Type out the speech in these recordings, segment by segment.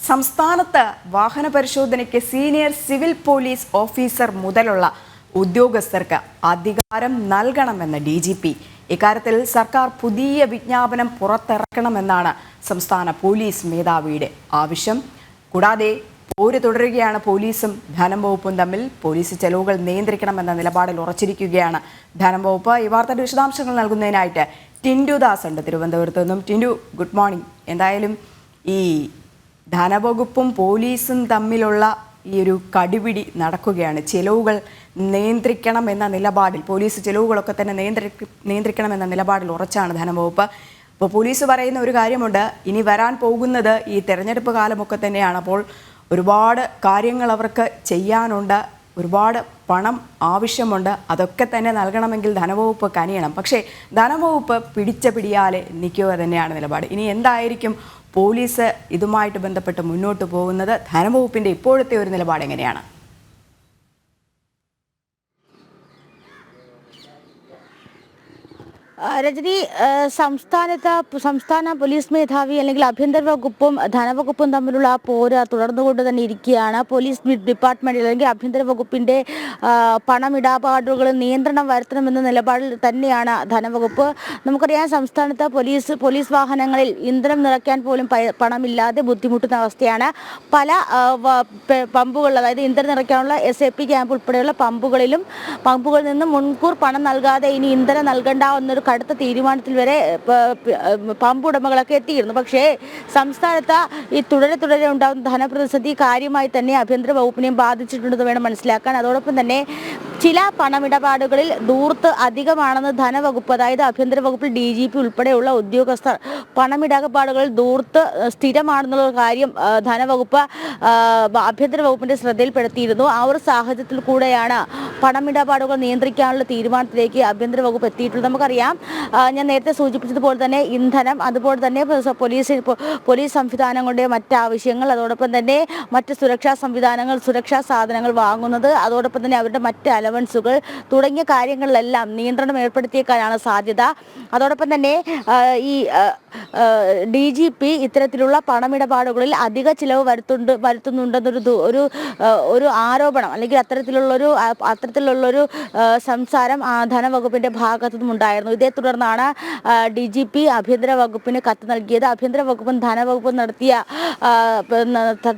സംസ്ഥാനത്ത് വാഹന പരിശോധനയ്ക്ക് സീനിയർ സിവിൽ പോലീസ് ഓഫീസർ മുതലുള്ള ഉദ്യോഗസ്ഥർക്ക് അധികാരം നൽകണമെന്ന് DGP. ഇക്കാര്യത്തിൽ സർക്കാർ പുതിയ വിജ്ഞാപനം പുറത്തിറക്കണമെന്നാണ് സംസ്ഥാന പോലീസ് മേധാവിയുടെ ആവശ്യം. കൂടാതെ പോര് തുടരുകയാണ് പോലീസും ധനം വകുപ്പും തമ്മിൽ. പോലീസ് ചെലവുകൾ നിയന്ത്രിക്കണമെന്ന നിലപാടിൽ ഉറച്ചിരിക്കുകയാണ് ധനം വകുപ്പ്. ഈ വാർത്തയുടെ വിശദാംശങ്ങൾ നൽകുന്നതിനായിട്ട് ടിൻഡു ദാസ് ഉണ്ട് തിരുവനന്തപുരത്ത് നിന്നും. Tindu, good morning. എന്തായാലും ഈ ധനവകുപ്പും പോലീസും തമ്മിലുള്ള ഈ ഒരു കടിപിടി നടക്കുകയാണ്. ചെലവുകൾ നിയന്ത്രിക്കണമെന്ന നിലപാടിൽ, പോലീസ് ചെലവുകളൊക്കെ തന്നെ നിയന്ത്രിക്കണമെന്ന നിലപാടിൽ ഉറച്ചാണ് ധനവകുപ്പ്. അപ്പോൾ പോലീസ് പറയുന്ന ഒരു കാര്യമുണ്ട്, ഇനി വരാൻ പോകുന്നത് ഈ തെരഞ്ഞെടുപ്പ് കാലമൊക്കെ തന്നെയാണ്. അപ്പോൾ ഒരുപാട് കാര്യങ്ങൾ അവർക്ക് ചെയ്യാനുണ്ട്, ഒരുപാട് പണം ആവശ്യമുണ്ട്. അതൊക്കെ തന്നെ നൽകണമെങ്കിൽ ധനവകുപ്പ് കനിയണം. പക്ഷേ ധനവകുപ്പ് പിടിച്ച പിടിയാലെ നിൽക്കുക തന്നെയാണ് നിലപാട്. ഇനി എന്തായിരിക്കും പോലീസ് ഇതുമായിട്ട് ബന്ധപ്പെട്ട് മുന്നോട്ട് പോകുന്നത്? ധനവകുപ്പിൻ്റെ ഇപ്പോഴത്തെ ഒരു നിലപാട് എങ്ങനെയാണ്? രജനി, സംസ്ഥാന പോലീസ് മേധാവി അല്ലെങ്കിൽ ആഭ്യന്തര വകുപ്പും ധനവകുപ്പും തമ്മിലുള്ള പോര് തുടർന്നുകൊണ്ട് തന്നെ ഇരിക്കുകയാണ്. പോലീസ് ഡിപ്പാർട്ട്മെന്റ് അല്ലെങ്കിൽ ആഭ്യന്തര വകുപ്പിന്റെ പണമിടപാടുകളിൽ നിയന്ത്രണം വരുത്തണമെന്ന നിലപാടിൽ തന്നെയാണ് ധനവകുപ്പ്. നമുക്കറിയാം, സംസ്ഥാനത്ത് പോലീസ് വാഹനങ്ങളിൽ ഇന്ധനം നിറയ്ക്കാൻ പോലും പണമില്ലാതെ ബുദ്ധിമുട്ടുന്ന അവസ്ഥയാണ്. പല പമ്പുകളിൽ, അതായത് ഇന്ധനം നിറയ്ക്കാനുള്ള SAP ക്യാമ്പ് ഉൾപ്പെടെയുള്ള പമ്പുകളിൽ നിന്ന് മുൻകൂർ പണം നൽകാതെ ഇനി ഇന്ധനം നൽകേണ്ട എന്നൊരു കടുത്ത തീരുമാനത്തിൽ വരെ പമ്പ് ഉടമകളൊക്കെ എത്തിയിരുന്നു. പക്ഷേ സംസ്ഥാനത്ത് ഈ തുടരെ ഉണ്ടാകുന്ന ധനപ്രതിസന്ധി കാര്യമായി തന്നെ ആഭ്യന്തര വകുപ്പിനെയും ബാധിച്ചിട്ടുണ്ടെന്ന് വേണം മനസ്സിലാക്കാൻ. അതോടൊപ്പം തന്നെ ചില പണമിടപാടുകളിൽ ധൂർത്ത് അധികമാണെന്ന് ധനവകുപ്പ്, അതായത് ആഭ്യന്തര വകുപ്പിൽ DGP ഉൾപ്പെടെയുള്ള ഉദ്യോഗസ്ഥർ പണമിടപാടുകളിൽ ധൂർത്ത് സ്ഥിരമാണെന്നുള്ള കാര്യം ധനവകുപ്പ് ആഭ്യന്തര വകുപ്പിന്റെ ശ്രദ്ധയിൽപ്പെടുത്തിയിരുന്നു. ആ ഒരു സാഹചര്യത്തിൽ കൂടെയാണ് പണമിടപാടുകൾ നിയന്ത്രിക്കാനുള്ള തീരുമാനത്തിലേക്ക് ആഭ്യന്തര വകുപ്പ് എത്തിയിട്ടുള്ളത്. നമുക്കറിയാം, ഞാൻ നേരത്തെ സൂചിപ്പിച്ചതുപോലെ തന്നെ ഇന്ധനം, അതുപോലെ തന്നെ പോലീസ് സംവിധാനങ്ങളുടെ മറ്റാവശ്യങ്ങൾ, അതോടൊപ്പം തന്നെ മറ്റ് സുരക്ഷാ സാധനങ്ങൾ വാങ്ങുന്നത്, അതോടൊപ്പം തന്നെ അവരുടെ മറ്റ് അലവൻസുകൾ തുടങ്ങിയ കാര്യങ്ങളിലെല്ലാം നിയന്ത്രണം ഏർപ്പെടുത്തിയേക്കാനാണ് സാധ്യത. അതോടൊപ്പം തന്നെ ഈ DGP ഇത്തരത്തിലുള്ള പണമിടപാടുകളിൽ അധിക ചിലവ് വരുത്തുന്നുണ്ടെന്നൊരു ആരോപണം അല്ലെങ്കിൽ അത്തരത്തിലുള്ളൊരു സംസാരം ധനവകുപ്പിന്റെ ഭാഗത്തു നിന്നും ഉണ്ടായിരുന്നു. ഇതേ തുടർന്നാണ് DGP ആഭ്യന്തര വകുപ്പിന് കത്ത് നൽകിയത്. ആഭ്യന്തര വകുപ്പും ധനവകുപ്പും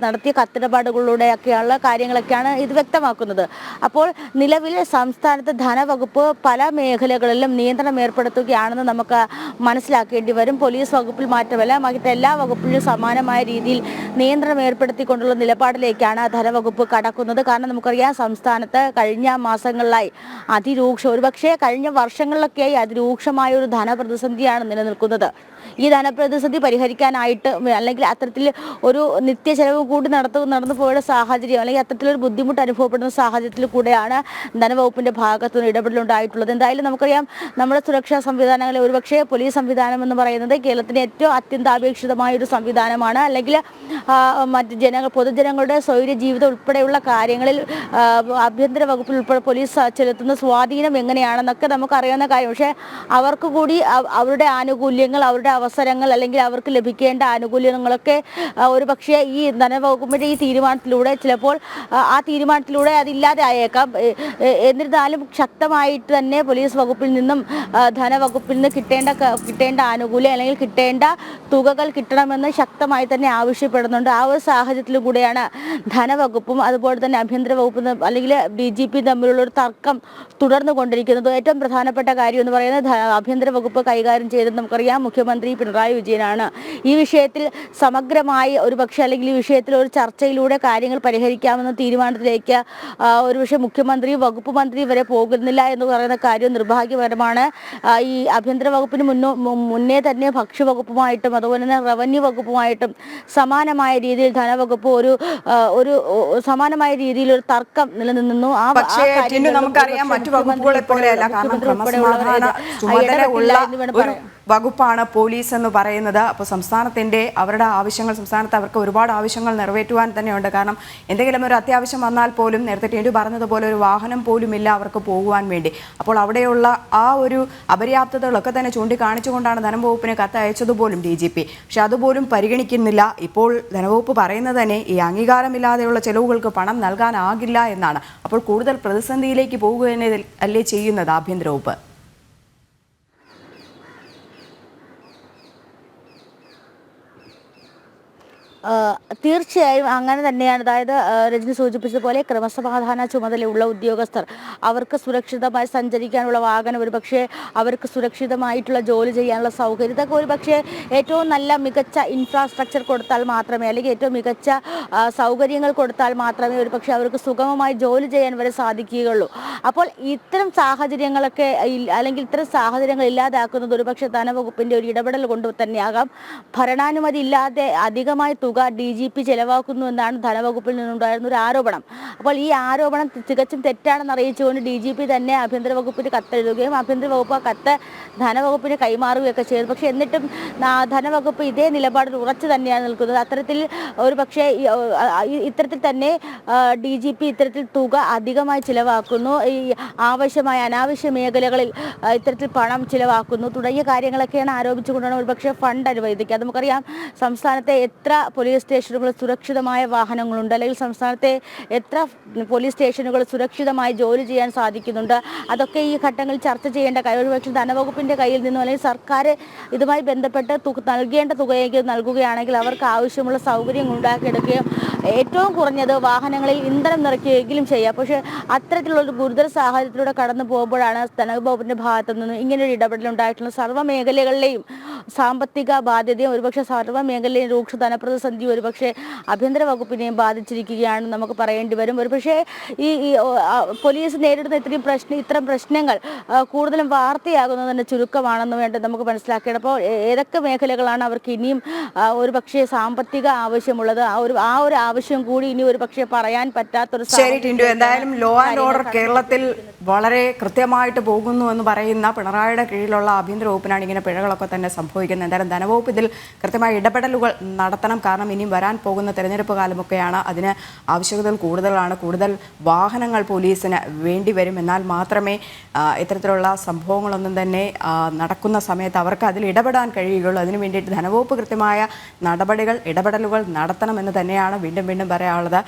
നടത്തിയ കത്തിടപാടുകളിലൂടെയൊക്കെയുള്ള കാര്യങ്ങളൊക്കെയാണ് ഇത് വ്യക്തമാക്കുന്നത്. അപ്പോൾ നിലവിൽ സംസ്ഥാനത്ത് ധനവകുപ്പ് പല മേഖലകളിലും നിയന്ത്രണം ഏർപ്പെടുത്തുകയാണെന്ന് നമുക്ക് മനസ്സിലാക്കേണ്ടി വരും. പോലീസ് വകുപ്പിൽ മാത്രമല്ല, മറ്റെല്ലാ വകുപ്പിലും സമാനമായ രീതിയിൽ നിയന്ത്രണം ഏർപ്പെടുത്തിക്കൊണ്ടുള്ള നിലപാടിലേക്കാണ് ധനവകുപ്പ് കടക്കുന്നത്. കാരണം നമുക്കറിയാം, സംസ്ഥാനത്ത് കഴിഞ്ഞ മാസങ്ങളിലായി ഒരുപക്ഷെ കഴിഞ്ഞ വർഷങ്ങളിലൊക്കെയായി അതിരൂക്ഷമായ ഒരു ധനപ്രതിസന്ധിയാണ് നിലനിൽക്കുന്നത്. ഈ ധനപ്രതിസന്ധി പരിഹരിക്കാനായിട്ട് അല്ലെങ്കിൽ അത്തരത്തിൽ ഒരു നിത്യചെലവ് കൂടി നടന്നു പോയ സാഹചര്യം, അല്ലെങ്കിൽ അത്തരത്തിലൊരു ബുദ്ധിമുട്ട് അനുഭവപ്പെടുന്ന സാഹചര്യത്തിൽ കൂടെയാണ് ധനവകുപ്പിന്റെ ഭാഗത്തു നിന്ന് ഇടപെടലുണ്ടായിട്ടുള്ളത്. എന്തായാലും നമുക്കറിയാം, നമ്മുടെ സുരക്ഷാ സംവിധാനങ്ങളെ, ഒരുപക്ഷെ പോലീസ് സംവിധാനം എന്ന് പറയുന്നത് കേരളത്തിന് ഏറ്റവും അത്യന്താപേക്ഷിതമായ ഒരു സംവിധാനമാണ്. അല്ലെങ്കിൽ പൊതുജനങ്ങളുടെ സ്വൈര്യ ജീവിതം ഉൾപ്പെടെയുള്ള കാര്യങ്ങളിൽ ആഭ്യന്തര വകുപ്പിൽ ഉൾപ്പെടെ പോലീസ് ചെലുത്തുന്ന സ്വാധീനം എങ്ങനെയാണെന്നൊക്കെ നമുക്കറിയാവുന്ന കാര്യം. പക്ഷേ അവർക്ക് കൂടി അവരുടെ ആനുകൂല്യങ്ങൾ, അവരുടെ അവസരങ്ങൾ, അല്ലെങ്കിൽ അവർക്ക് ലഭിക്കേണ്ട ആനുകൂല്യങ്ങളൊക്കെ ഒരുപക്ഷെ ഈ ധനവകുപ്പിന്റെ ഈ തീരുമാനത്തിലൂടെ ചിലപ്പോൾ അതില്ലാതെ ആയേക്കാം. എന്നിരുന്നാലും ശക്തമായിട്ട് തന്നെ പോലീസ് വകുപ്പിൽ നിന്നും ധനവകുപ്പിൽ നിന്ന് കിട്ടേണ്ട ആനുകൂല്യം അല്ലെങ്കിൽ കിട്ടേണ്ട തുകകൾ കിട്ടണമെന്ന് ശക്തമായി തന്നെ ആവശ്യപ്പെടുന്നുണ്ട്. ആ ഒരു സാഹചര്യത്തിലും കൂടെയാണ് ധനവകുപ്പും അതുപോലെ തന്നെ ആഭ്യന്തര വകുപ്പും അല്ലെങ്കിൽ DGP തമ്മിലുള്ള ഒരു തർക്കം തുടർന്നു കൊണ്ടിരിക്കുന്നത്. ഏറ്റവും പ്രധാനപ്പെട്ട കാര്യം എന്ന് പറയുന്നത്, ആഭ്യന്തര വകുപ്പ് കൈകാര്യം ചെയ്തത് നമുക്കറിയാം മുഖ്യമന്ത്രി പിണറായി വിജയനാണ്. ഈ വിഷയത്തിൽ സമഗ്രമായി ഒരുപക്ഷെ, അല്ലെങ്കിൽ ഈ വിഷയത്തിൽ ഒരു ചർച്ചയിലൂടെ കാര്യങ്ങൾ പരിഹരിക്കാമെന്ന തീരുമാനത്തിലേക്ക് ഒരുപക്ഷെ മുഖ്യമന്ത്രി, വകുപ്പ് മന്ത്രി വരെ പോകുന്നില്ല എന്ന് പറയുന്ന കാര്യം നിർഭാഗ്യകരമാണ്. ഈ ആഭ്യന്തര വകുപ്പിന് മുന്നേ തന്നെ ഭക്ഷ്യവകുപ്പുമായിട്ടും അതുപോലെ തന്നെ റവന്യൂ വകുപ്പുമായിട്ടും സമാനമായ രീതിയിൽ ധനവകുപ്പ് ഒരു സമാനമായ രീതിയിൽ ഒരു തർക്കം നിലനിന്നു. നമുക്കറിയാം, മറ്റു വകുപ്പുകളെ പോലെയല്ല. കാരണം വകുപ്പാണ് പോലീസ് എന്ന് പറയുന്നത്. അപ്പോൾ സംസ്ഥാനത്തിൻ്റെ അവരുടെ ആവശ്യങ്ങൾ, സംസ്ഥാനത്ത് അവർക്ക് ഒരുപാട് ആവശ്യങ്ങൾ നിറവേറ്റുവാൻ തന്നെയുണ്ട്. കാരണം എന്തെങ്കിലും ഒരു അത്യാവശ്യം വന്നാൽ പോലും നേരത്തെ ടിൻഡു പറഞ്ഞതുപോലെ ഒരു വാഹനം പോലും ഇല്ല അവർക്ക് പോകുവാൻ വേണ്ടി. അപ്പോൾ അവിടെയുള്ള ആ ഒരു അപര്യാപ്തതകളൊക്കെ തന്നെ ചൂണ്ടിക്കാണിച്ചുകൊണ്ടാണ് ധനവകുപ്പിന് കത്ത് അയച്ചതുപോലും DGP. പക്ഷെ അതുപോലും പരിഗണിക്കുന്നില്ല. ഇപ്പോൾ ധനവകുപ്പ് പറയുന്നത് തന്നെ ഈ അംഗീകാരമില്ലാതെയുള്ള ചെലവുകൾക്ക് പണം നൽകാനാകില്ല എന്നാണ്. അപ്പോൾ കൂടുതൽ പ്രതിസന്ധിയിലേക്ക് പോകുക തന്നെ അല്ലേ ചെയ്യുന്നത് ആഭ്യന്തര വകുപ്പ്? തീർച്ചയായും അങ്ങനെ തന്നെയാണ്. അതായത് രജനി സൂചിപ്പിച്ചതുപോലെ ക്രമസമാധാന ചുമതലയുള്ള ഉദ്യോഗസ്ഥർ, അവർക്ക് സുരക്ഷിതമായി സഞ്ചരിക്കാനുള്ള വാഹനം, ഒരു പക്ഷേ അവർക്ക് സുരക്ഷിതമായിട്ടുള്ള ജോലി ചെയ്യാനുള്ള സൗകര്യം, ഇതൊക്കെ ഒരു പക്ഷേ ഏറ്റവും നല്ല മികച്ച ഇൻഫ്രാസ്ട്രക്ചർ കൊടുത്താൽ മാത്രമേ, അല്ലെങ്കിൽ ഏറ്റവും മികച്ച സൗകര്യങ്ങൾ കൊടുത്താൽ മാത്രമേ ഒരു പക്ഷേ അവർക്ക് സുഗമമായി ജോലി ചെയ്യാൻ വരെ സാധിക്കുകയുള്ളൂ. അപ്പോൾ ഇത്തരം സാഹചര്യങ്ങളൊക്കെ അല്ലെങ്കിൽ ഇത്തരം സാഹചര്യങ്ങൾ ഇല്ലാതാക്കുന്നത് ഒരു പക്ഷേ ധനവകുപ്പിൻ്റെ ഒരു ഇടപെടൽ കൊണ്ട് തന്നെയാകാം. ഭരണാനുമതി ഇല്ലാതെ അധികമായി തുക DGP ചെലവാക്കുന്നു എന്നാണ് ധനവകുപ്പിൽ നിന്നുണ്ടായിരുന്ന ഒരു ആരോപണം. അപ്പോൾ ഈ ആരോപണം തികച്ചും തെറ്റാണെന്ന് അറിയിച്ചുകൊണ്ട് DGP തന്നെ ആഭ്യന്തര വകുപ്പിന് കത്തെഴുതുകയും ആഭ്യന്തര വകുപ്പ് ആ കത്ത് ധനവകുപ്പിന് കൈമാറുകയൊക്കെ ചെയ്തു. പക്ഷേ എന്നിട്ടും ധനവകുപ്പ് ഇതേ നിലപാടിൽ ഉറച്ചു തന്നെയാണ് നിൽക്കുന്നത്. അത്തരത്തിൽ ഒരു പക്ഷേ ഇത്തരത്തിൽ തന്നെ DGP ഇത്തരത്തിൽ തുക അധികമായി ചിലവാക്കുന്നു, ഈ ആവശ്യമായ അനാവശ്യ മേഖലകളിൽ ഇത്തരത്തിൽ പണം ചിലവാക്കുന്നു തുടങ്ങിയ കാര്യങ്ങളൊക്കെയാണ് ആരോപിച്ചുകൊണ്ടാണ് ഒരു പക്ഷേ ഫണ്ട് അനുവദിക്കുക. നമുക്കറിയാം സംസ്ഥാനത്തെ എത്ര പോലീസ് സ്റ്റേഷനുകൾ സുരക്ഷിതമായ വാഹനങ്ങളുണ്ട്, അല്ലെങ്കിൽ സംസ്ഥാനത്തെ എത്ര പോലീസ് സ്റ്റേഷനുകൾ സുരക്ഷിതമായി ജോലി ചെയ്യാൻ സാധിക്കുന്നുണ്ട്. അതൊക്കെ ഈ ഘട്ടങ്ങളിൽ ചർച്ച ചെയ്യേണ്ട കാര്യം. ഒരുപക്ഷെ ധനവകുപ്പിൻ്റെ കയ്യിൽ നിന്നും അല്ലെങ്കിൽ സർക്കാർ ഇതുമായി ബന്ധപ്പെട്ട് നൽകേണ്ട തുകയെങ്കിലും നൽകുകയാണെങ്കിൽ അവർക്ക് ആവശ്യമുള്ള സൗകര്യം ഉണ്ടാക്കിയെടുക്കുകയും ഏറ്റവും കുറഞ്ഞത് വാഹനങ്ങളിൽ ഇന്ധനം നിറയ്ക്കുകയെങ്കിലും ചെയ്യാം. പക്ഷേ അത്തരത്തിലുള്ളൊരു ഗുരുതര സാഹചര്യത്തിലൂടെ കടന്നു പോകുമ്പോഴാണ് ധനവകുപ്പിൻ്റെ ഭാഗത്തു നിന്നും ഇങ്ങനൊരു ഇടപെടലുണ്ടായിട്ടുള്ള സർവ്വ മേഖലകളിലെയും സാമ്പത്തിക ബാധ്യതയും ഒരുപക്ഷെ സർവ്വ മേഖലയിലെയും രൂക്ഷ ധനപ്രതിസന്ധി ഒരുപക്ഷെ ആഭ്യന്തര വകുപ്പിനെയും ബാധിച്ചിരിക്കുകയാണെന്ന് നമുക്ക് പറയേണ്ടി വരും. ഒരുപക്ഷെ ഈ പോലീസ് നേരിടുന്ന ഇത്തരം പ്രശ്നങ്ങൾ കൂടുതലും വാർത്തയാകുന്നതിൻ്റെ ചുരുക്കമാണെന്ന് വേണ്ടി നമുക്ക് മനസ്സിലാക്കണം. അപ്പോൾ ഏതൊക്കെ മേഖലകളാണ് അവർക്ക് ഇനിയും ഒരുപക്ഷെ സാമ്പത്തിക ആവശ്യമുള്ളത്, ആ ഒരു ആവശ്യം കൂടി ഇനി ഒരുപക്ഷെ പറയാൻ പറ്റാത്തൊരു. ശരി ടിൻഡു, എന്തായാലും ലോ ആൻഡ് ഓർഡർ കേരളത്തിൽ വളരെ കൃത്യമായിട്ട് പോകുന്നു എന്ന് പറയുന്ന പിണറായിയുടെ കീഴിലുള്ള ആഭ്യന്തര വകുപ്പിനാണ് ഇങ്ങനെ പിഴകളൊക്കെ തന്നെ സംഭവിക്കുന്നത്. എന്തായാലും ധനവകുപ്പ് ഇതിൽ കൃത്യമായ ഇടപെടലുകൾ നടത്തണം. കാരണം ഇനിയും വരാൻ പോകുന്ന തെരഞ്ഞെടുപ്പ് കാലമൊക്കെയാണ്, അതിന് ആവശ്യകതകൾ കൂടുതലാണ്, കൂടുതൽ വാഹനങ്ങൾ പോലീസിന് വേണ്ടി വരും. എന്നാൽ മാത്രമേ ഇത്തരത്തിലുള്ള സംഭവങ്ങളൊന്നും തന്നെ നടക്കുന്ന സമയത്ത് അവർക്ക് അതിൽ ഇടപെടാൻ കഴിയുകയുള്ളൂ. അതിനു വേണ്ടിയിട്ട് ധനവകുപ്പ് കൃത്യമായ ഇടപെടലുകൾ നടത്തണമെന്ന് തന്നെയാണ് വീണ്ടും വീണ്ടും പറയാനുള്ളത്.